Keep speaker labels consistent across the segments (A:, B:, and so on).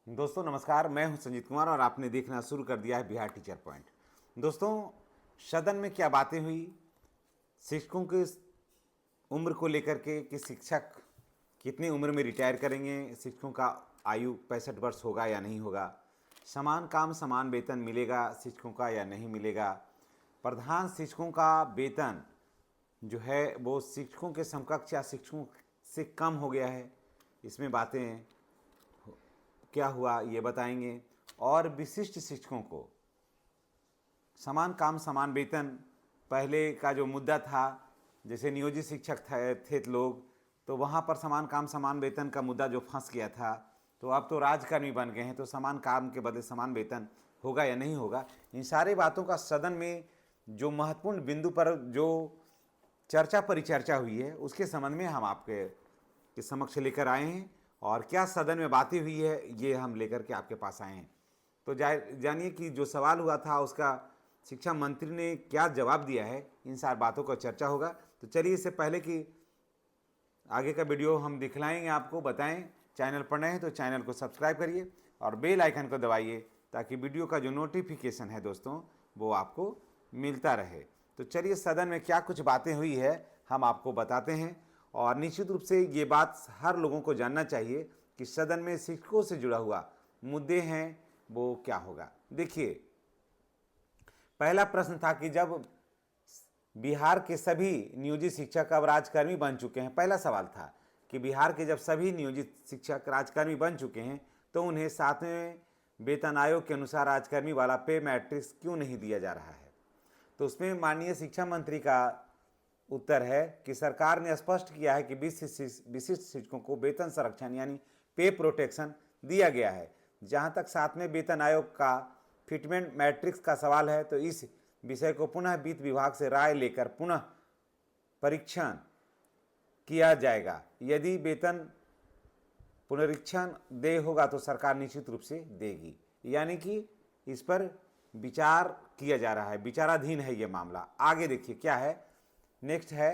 A: दोस्तों नमस्कार, मैं हूं संजीत कुमार और आपने देखना शुरू कर दिया है बिहार टीचर पॉइंट। दोस्तों, सदन में क्या बातें हुई शिक्षकों की उम्र को लेकर के कि शिक्षक कितनी उम्र में रिटायर करेंगे, शिक्षकों का आयु 65 वर्ष होगा या नहीं होगा, समान काम समान वेतन मिलेगा शिक्षकों का या नहीं मिलेगा, प्रधान शिक्षकों का वेतन जो है वो शिक्षकों के समकक्ष या शिक्षकों से कम हो गया है, इसमें बातें क्या हुआ ये बताएंगे। और विशिष्ट शिक्षकों को समान काम समान वेतन, पहले का जो मुद्दा था, जैसे नियोजित शिक्षक थे लोग, तो वहाँ पर समान काम समान वेतन का मुद्दा जो फंस गया था, तो अब तो राजकर्मी बन गए हैं, तो समान काम के बदले समान वेतन होगा या नहीं होगा। इन सारे बातों का सदन में जो महत्वपूर्ण बिंदु पर जो चर्चा परिचर्चा हुई है, उसके संबंध में हम आपके समक्ष लेकर आए हैं। और क्या सदन में बातें हुई है ये हम लेकर के आपके पास आए हैं। तो जानिए कि जो सवाल हुआ था उसका शिक्षा मंत्री ने क्या जवाब दिया है, इन सारी बातों का चर्चा होगा। तो चलिए, इससे पहले कि आगे का वीडियो हम दिखलाएंगे आपको, बताएं चैनल पर नए हैं तो चैनल को सब्सक्राइब करिए और बेल आइकन को दबाइए ताकि वीडियो का जो नोटिफिकेशन है दोस्तों वो आपको मिलता रहे। तो चलिए, सदन में क्या कुछ बातें हुई है हम आपको बताते हैं। और निश्चित रूप से ये बात हर लोगों को जानना चाहिए कि सदन में शिक्षकों से जुड़ा हुआ मुद्दे हैं वो क्या होगा। देखिए, पहला प्रश्न था कि जब बिहार के सभी नियोजित शिक्षक अब राजकर्मी बन चुके हैं, पहला सवाल था कि बिहार के जब सभी नियोजित शिक्षक राजकर्मी बन चुके हैं तो उन्हें 7वें वेतन आयोग के अनुसार राजकर्मी वाला पे मैट्रिक्स क्यों नहीं दिया जा रहा है। तो उसमें माननीय शिक्षा मंत्री का उत्तर है कि सरकार ने स्पष्ट किया है कि विशिष्ट शिक्षकों को वेतन संरक्षण यानी पे प्रोटेक्शन दिया गया है। जहां तक 7वें वेतन आयोग का फिटमेंट मैट्रिक्स का सवाल है, तो इस विषय को पुनः वित्त विभाग से राय लेकर पुनः परीक्षण किया जाएगा। यदि वेतन पुनरीक्षण देय होगा तो सरकार निश्चित रूप से देगी, यानी कि इस पर विचार किया जा रहा है, विचाराधीन है ये मामला। आगे देखिए क्या है, नेक्स्ट है,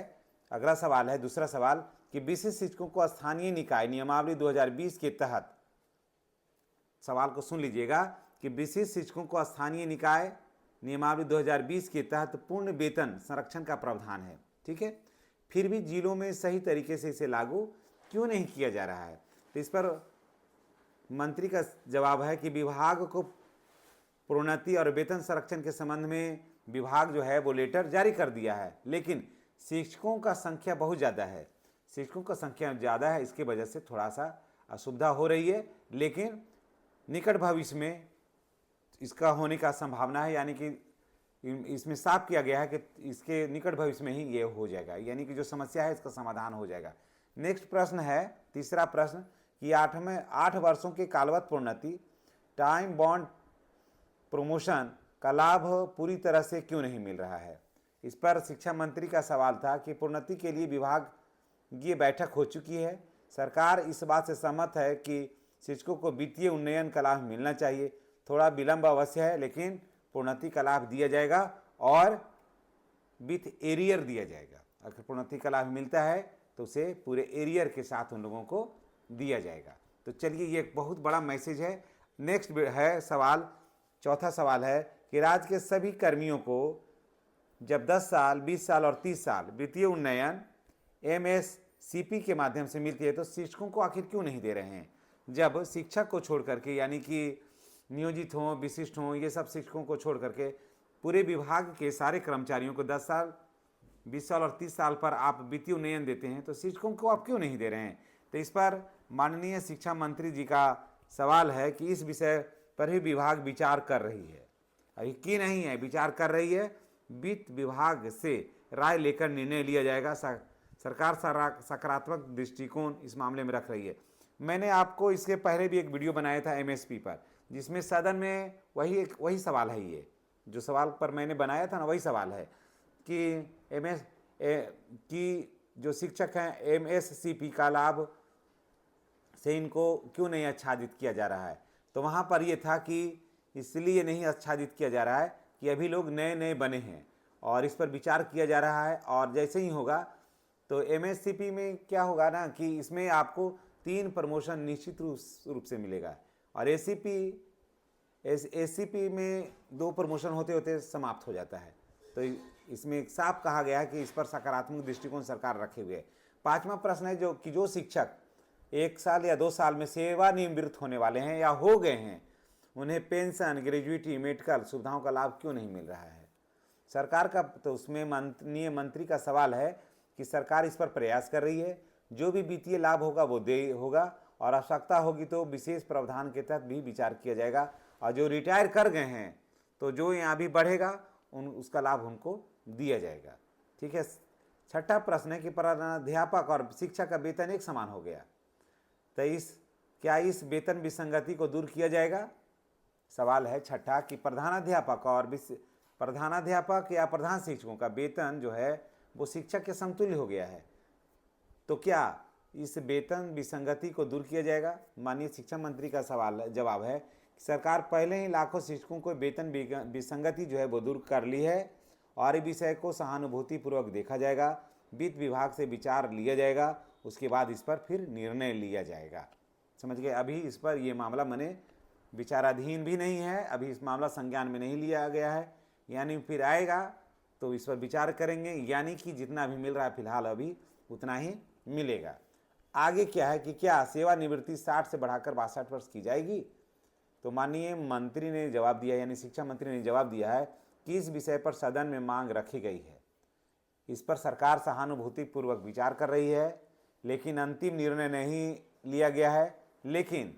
A: अगला सवाल है, दूसरा सवाल कि विशिष्ट शिक्षकों को स्थानीय निकाय नियमावली 2020 के तहत, सवाल को सुन लीजिएगा कि विशिष्ट शिक्षकों को स्थानीय निकाय नियमावली 2020 के तहत पूर्ण वेतन संरक्षण का प्रावधान है, ठीक है, फिर भी जिलों में सही तरीके से इसे लागू क्यों नहीं किया जा रहा है। तो इस पर मंत्री का जवाब है कि विभाग को प्रोन्नति और वेतन संरक्षण के संबंध में विभाग जो है वो लेटर जारी कर दिया है, लेकिन शिक्षकों का संख्या बहुत ज़्यादा है, शिक्षकों का संख्या ज़्यादा है, इसके वजह से थोड़ा सा असुविधा हो रही है, लेकिन निकट भविष्य में इसका होने का संभावना है, यानी कि इसमें साफ किया गया है कि इसके निकट भविष्य में ही ये हो जाएगा, यानी कि जो समस्या है इसका समाधान हो जाएगा। नेक्स्ट प्रश्न है, तीसरा प्रश्न कि 8 वर्षों के कालवत प्रोन्नति टाइम बॉन्ड प्रमोशन का लाभ पूरी तरह से क्यों नहीं मिल रहा है। इस पर शिक्षा मंत्री का सवाल था कि प्रोन्नति के लिए विभागीय बैठक हो चुकी है, सरकार इस बात से सहमत है कि शिक्षकों को वित्तीय उन्नयन का लाभ मिलना चाहिए, थोड़ा विलंब अवश्य है लेकिन प्रोन्नति का लाभ दिया जाएगा और विथ एरियर दिया जाएगा। अगर प्रोन्नति का लाभ मिलता है तो उसे पूरे एरियर के साथ उन लोगों को दिया जाएगा। तो चलिए, ये एक बहुत बड़ा मैसेज है। नेक्स्ट है सवाल, चौथा सवाल है कि राज्य के सभी कर्मियों को जब 10 साल 20 साल और 30 साल वित्तीय उन्नयन MSCP के माध्यम से मिलती है तो शिक्षकों को आखिर क्यों नहीं दे रहे हैं। जब शिक्षक को छोड़ करके, यानी कि नियोजित हों विशिष्ट हों, ये सब शिक्षकों को छोड़ करके पूरे विभाग के सारे कर्मचारियों को 10 साल 20 साल और 30 साल पर आप वित्तीय उन्नयन देते हैं, तो शिक्षकों को आप क्यों नहीं दे रहे हैं। तो इस पर माननीय शिक्षा मंत्री जी का सवाल है कि इस विषय पर भी विभाग विचार कर रही है, अभी की नहीं है, विचार कर रही है, वित्त विभाग से राय लेकर निर्णय लिया जाएगा। सरकार सकारात्मक दृष्टिकोण इस मामले में रख रही है। मैंने आपको इसके पहले भी एक वीडियो बनाया था MSP पर, जिसमें सदन में वही सवाल है, ये जो सवाल पर मैंने बनाया था ना वही सवाल है कि जो शिक्षक हैं MSCP का लाभ से इनको क्यों नहीं आच्छादित किया जा रहा है। तो वहाँ पर ये था कि इसलिए नहीं आच्छादित किया जा रहा है कि अभी लोग नए नए बने हैं और इस पर विचार किया जा रहा है, और जैसे ही होगा तो MSCP में क्या होगा ना कि इसमें आपको 3 प्रमोशन निश्चित रूप से मिलेगा, और एसीपी में 2 प्रमोशन होते होते समाप्त हो जाता है। तो इसमें एक साफ कहा गया है कि इस पर सकारात्मक दृष्टिकोण सरकार रखे हुए है। 5वां प्रश्न है जो शिक्षक 1 साल या 2 साल में सेवानिवृत्त होने वाले हैं या हो गए हैं, उन्हें पेंशन, ग्रेजुइटी, मेडिकल सुविधाओं का लाभ क्यों नहीं मिल रहा है। सरकार का तो उसमें माननीय मंत्री का सवाल है कि सरकार इस पर प्रयास कर रही है, जो भी वित्तीय लाभ होगा वो दे होगा और आवश्यकता होगी तो विशेष प्रावधान के तहत भी विचार किया जाएगा। और जो रिटायर कर गए हैं तो जो यहाँ भी बढ़ेगा उसका लाभ उनको दिया जाएगा। ठीक है। 6ठा प्रश्न है कि प्रधानाध्यापक और शिक्षक का वेतन एक समान हो गया, तो क्या इस वेतन विसंगति को दूर किया जाएगा। सवाल है 6ठा कि प्रधानाध्यापक या प्रधान शिक्षकों का वेतन जो है वो शिक्षक के समतुल्य हो गया है, तो क्या इस वेतन विसंगति को दूर किया जाएगा। माननीय शिक्षा मंत्री का जवाब है कि सरकार पहले ही लाखों शिक्षकों को वेतन विसंगति जो है वो दूर कर ली है और इस विषय को सहानुभूतिपूर्वक देखा जाएगा, वित्त विभाग से विचार लिया जाएगा, उसके बाद इस पर फिर निर्णय लिया जाएगा। समझ गए। अभी इस पर ये मामला मने विचाराधीन भी नहीं है, अभी इस मामला संज्ञान में नहीं लिया गया है, यानी फिर आएगा तो इस पर विचार करेंगे, यानी कि जितना भी मिल रहा है फिलहाल अभी उतना ही मिलेगा। आगे क्या है कि क्या सेवानिवृत्ति 60 से बढ़ाकर 62 वर्ष की जाएगी। तो माननीय मंत्री ने जवाब दिया, यानी शिक्षा मंत्री ने जवाब दिया है कि इस विषय पर सदन में मांग रखी गई है, इस पर सरकार सहानुभूतिपूर्वक विचार कर रही है, लेकिन अंतिम निर्णय नहीं लिया गया है, लेकिन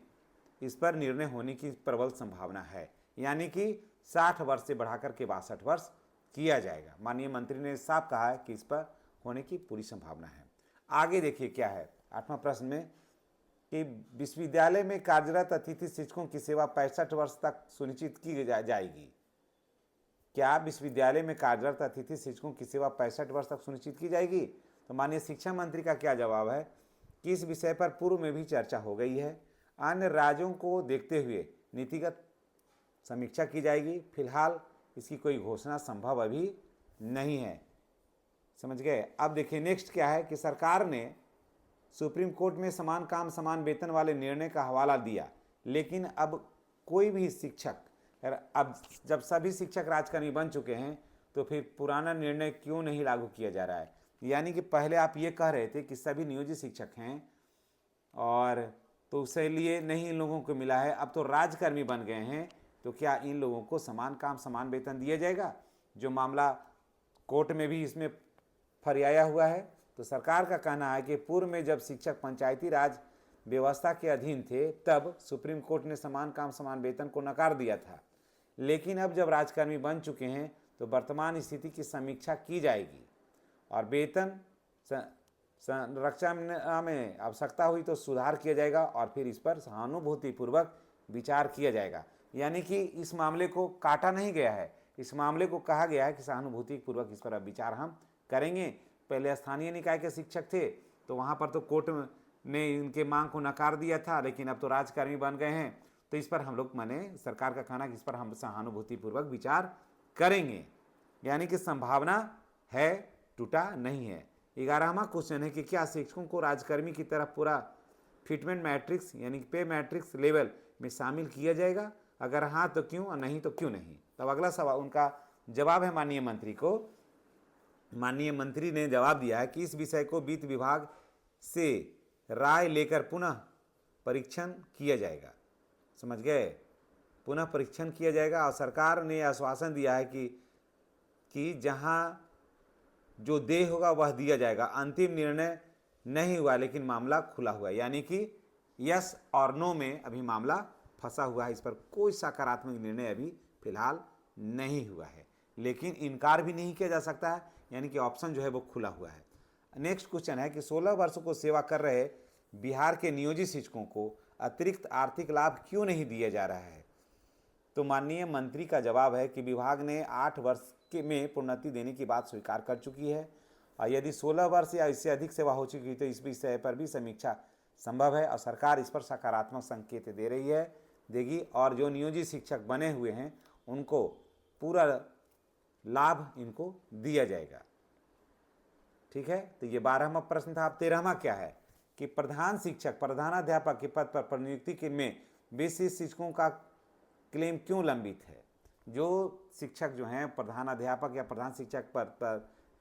A: इस पर निर्णय होने की प्रबल संभावना है, यानी कि 60 वर्ष से बढ़ाकर के 62 वर्ष किया जाएगा। माननीय मंत्री ने साफ कहा है कि इस पर होने की पूरी संभावना है। आगे देखिए क्या है 8वां प्रश्न में कि विश्वविद्यालय में कार्यरत अतिथि शिक्षकों की सेवा 65 वर्ष तक सुनिश्चित की जाएगी। क्या विश्वविद्यालय में कार्यरत अतिथि शिक्षकों की सेवा 65 वर्ष तक सुनिश्चित की जाएगी। तो माननीय शिक्षा मंत्री का क्या जवाब है कि इस विषय पर पूर्व में भी चर्चा हो गई है, अन्य राज्यों को देखते हुए नीतिगत समीक्षा की जाएगी, फिलहाल इसकी कोई घोषणा संभव अभी नहीं है। समझ गए। अब देखिए नेक्स्ट क्या है कि सरकार ने सुप्रीम कोर्ट में समान काम समान वेतन वाले निर्णय का हवाला दिया, लेकिन अब कोई भी शिक्षक, अब जब सभी शिक्षक राजकर्मी बन चुके हैं तो फिर पुराना निर्णय क्यों नहीं लागू किया जा रहा है। यानी कि पहले आप ये कह रहे थे कि सभी नियोजित शिक्षक हैं और तो उसके लिए नहीं इन लोगों को मिला है, अब तो राजकर्मी बन गए हैं, तो क्या इन लोगों को समान काम समान वेतन दिया जाएगा। जो मामला कोर्ट में भी इसमें फरियाया हुआ है। तो सरकार का कहना है कि पूर्व में जब शिक्षक पंचायती राज व्यवस्था के अधीन थे तब सुप्रीम कोर्ट ने समान काम समान वेतन को नकार दिया था, लेकिन अब जब राजकर्मी बन चुके हैं तो वर्तमान स्थिति की समीक्षा की जाएगी और वेतन संरचना में आवश्यकता हुई तो सुधार किया जाएगा और फिर इस पर सहानुभूतिपूर्वक विचार किया जाएगा। यानी कि इस मामले को काटा नहीं गया है, इस मामले को कहा गया है कि सहानुभूतिपूर्वक इस पर अब विचार हम करेंगे। पहले स्थानीय निकाय के शिक्षक थे तो वहाँ पर तो कोर्ट ने इनके मांग को नकार दिया था, लेकिन अब तो राजकर्मी बन गए हैं, तो इस पर हम लोग माने सरकार का कहना कि इस पर हम सहानुभूतिपूर्वक विचार करेंगे, यानी कि संभावना है, टूटा नहीं है। 11वां क्वेश्चन है कि क्या शिक्षकों को राजकर्मी की तरह पूरा फिटमेंट मैट्रिक्स यानी पे मैट्रिक्स लेवल में शामिल किया जाएगा, अगर हाँ तो क्यों और नहीं तो क्यों नहीं। तब अगला सवाल उनका जवाब है माननीय मंत्री को। माननीय मंत्री ने जवाब दिया है कि इस विषय को वित्त विभाग से राय लेकर पुनः परीक्षण किया जाएगा। समझ गए। पुनः परीक्षण किया जाएगा और सरकार ने आश्वासन दिया है कि जहां जो देय होगा वह दिया जाएगा। अंतिम निर्णय नहीं हुआ लेकिन मामला खुला हुआ है, यानी कि यस और नो में अभी मामला फंसा हुआ है, इस पर कोई सकारात्मक निर्णय अभी फिलहाल नहीं हुआ है, लेकिन इनकार भी नहीं किया जा सकता है, यानी कि ऑप्शन जो है वो खुला हुआ है। नेक्स्ट क्वेश्चन है कि 16 वर्षों को सेवा कर रहे बिहार के नियोजित शिक्षकों को अतिरिक्त आर्थिक लाभ क्यों नहीं दिया जा रहा है। तो माननीय मंत्री का जवाब है कि विभाग ने 8 वर्ष में प्रोन्नति देने की बात स्वीकार कर चुकी है और यदि 16 वर्ष या इससे अधिक सेवा हो चुकी है तो इस विषय पर भी समीक्षा संभव है और सरकार इस पर सकारात्मक संकेत दे रही है, देगी, और जो नियोजित शिक्षक बने हुए हैं उनको पूरा लाभ इनको दिया जाएगा। ठीक है। तो ये 12वां प्रश्न था। अब 13वां क्या है कि प्रधान शिक्षक प्रधानाध्यापक के पद पर नियुक्ति के में बीसी शिक्षकों का क्लेम क्यों लंबित है। जो शिक्षक जो हैं प्रधान अध्यापक या प्रधान शिक्षक पर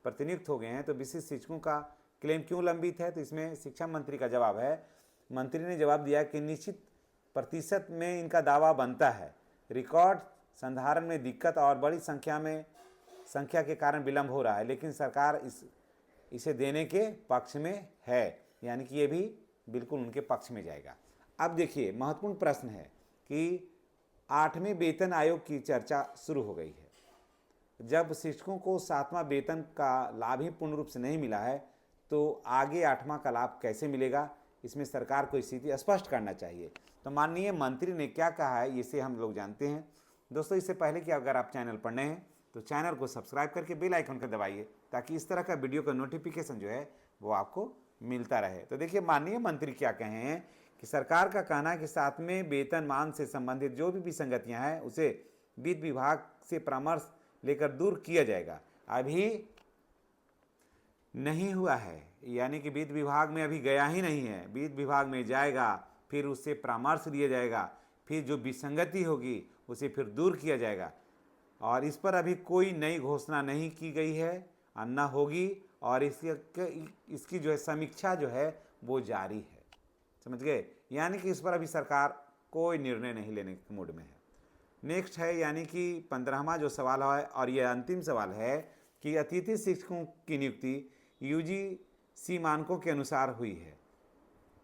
A: प्रतिनियुक्त हो गए हैं, तो बीसी शिक्षकों का क्लेम क्यों लंबित है। तो इसमें शिक्षा मंत्री का जवाब है, मंत्री ने जवाब दिया कि निश्चित प्रतिशत में इनका दावा बनता है। रिकॉर्ड संधारण में दिक्कत और बड़ी संख्या के कारण विलंब हो रहा है, लेकिन सरकार इसे देने के पक्ष में है, यानी कि ये भी बिल्कुल उनके पक्ष में जाएगा। अब देखिए महत्वपूर्ण प्रश्न है कि 8वें वेतन आयोग की चर्चा शुरू हो गई है। जब शिक्षकों को 7वां वेतन का लाभ ही पूर्ण रूप से नहीं मिला है, तो आगे 8वां का लाभ कैसे मिलेगा, इसमें सरकार को स्थिति स्पष्ट करना चाहिए। तो माननीय मंत्री ने क्या कहा है इसे हम लोग जानते हैं। दोस्तों, इससे पहले कि अगर आप चैनल पर नए हैं तो चैनल को सब्सक्राइब करके बेल आइकन को दबाइए, ताकि इस तरह का वीडियो का नोटिफिकेशन जो है वो आपको मिलता रहे। तो देखिए माननीय मंत्री क्या कहे हैं कि सरकार का कहना है कि 7वें वेतनमान से संबंधित जो भी विसंगतियां हैं उसे वित्त विभाग से परामर्श लेकर दूर किया जाएगा। अभी नहीं हुआ है, यानी कि वित्त विभाग में अभी गया ही नहीं है। वित्त विभाग में जाएगा, फिर उससे परामर्श लिया जाएगा, फिर जो विसंगति होगी उसे फिर दूर किया जाएगा, और इस पर अभी कोई नई घोषणा नहीं की गई है, न होगी, और इसकी जो है समीक्षा जो है वो जारी है। समझ गए, यानी कि इस पर अभी सरकार कोई निर्णय नहीं लेने के मूड में है। नेक्स्ट है, यानी कि 15वां जो सवाल है और ये अंतिम सवाल है कि अतिथि शिक्षकों की नियुक्ति यूजीसी मानकों के अनुसार हुई है,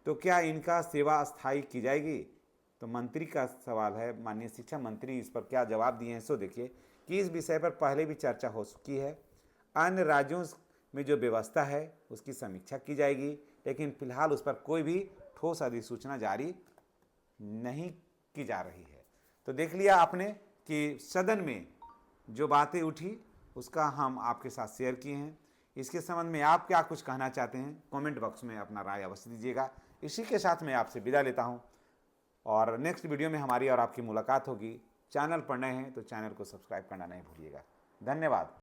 A: तो क्या इनका सेवा स्थायी की जाएगी। तो मंत्री का सवाल है, माननीय शिक्षा मंत्री इस पर क्या जवाब दिए हैं सो देखिए कि इस विषय पर पहले भी चर्चा हो चुकी है। अन्य राज्यों में जो व्यवस्था है उसकी समीक्षा की जाएगी, लेकिन फिलहाल उस पर कोई भी ठोस अधिसूचना जारी नहीं की जा रही है। तो देख लिया आपने कि सदन में जो बातें उठी उसका हम आपके साथ शेयर किए हैं। इसके संबंध में आप क्या कुछ कहना चाहते हैं, कमेंट बॉक्स में अपना राय अवश्य दीजिएगा। इसी के साथ मैं आपसे विदा लेता हूं, और नेक्स्ट वीडियो में हमारी और आपकी मुलाकात होगी। चैनल पर नए हैं तो चैनल को सब्सक्राइब करना नहीं भूलिएगा। धन्यवाद।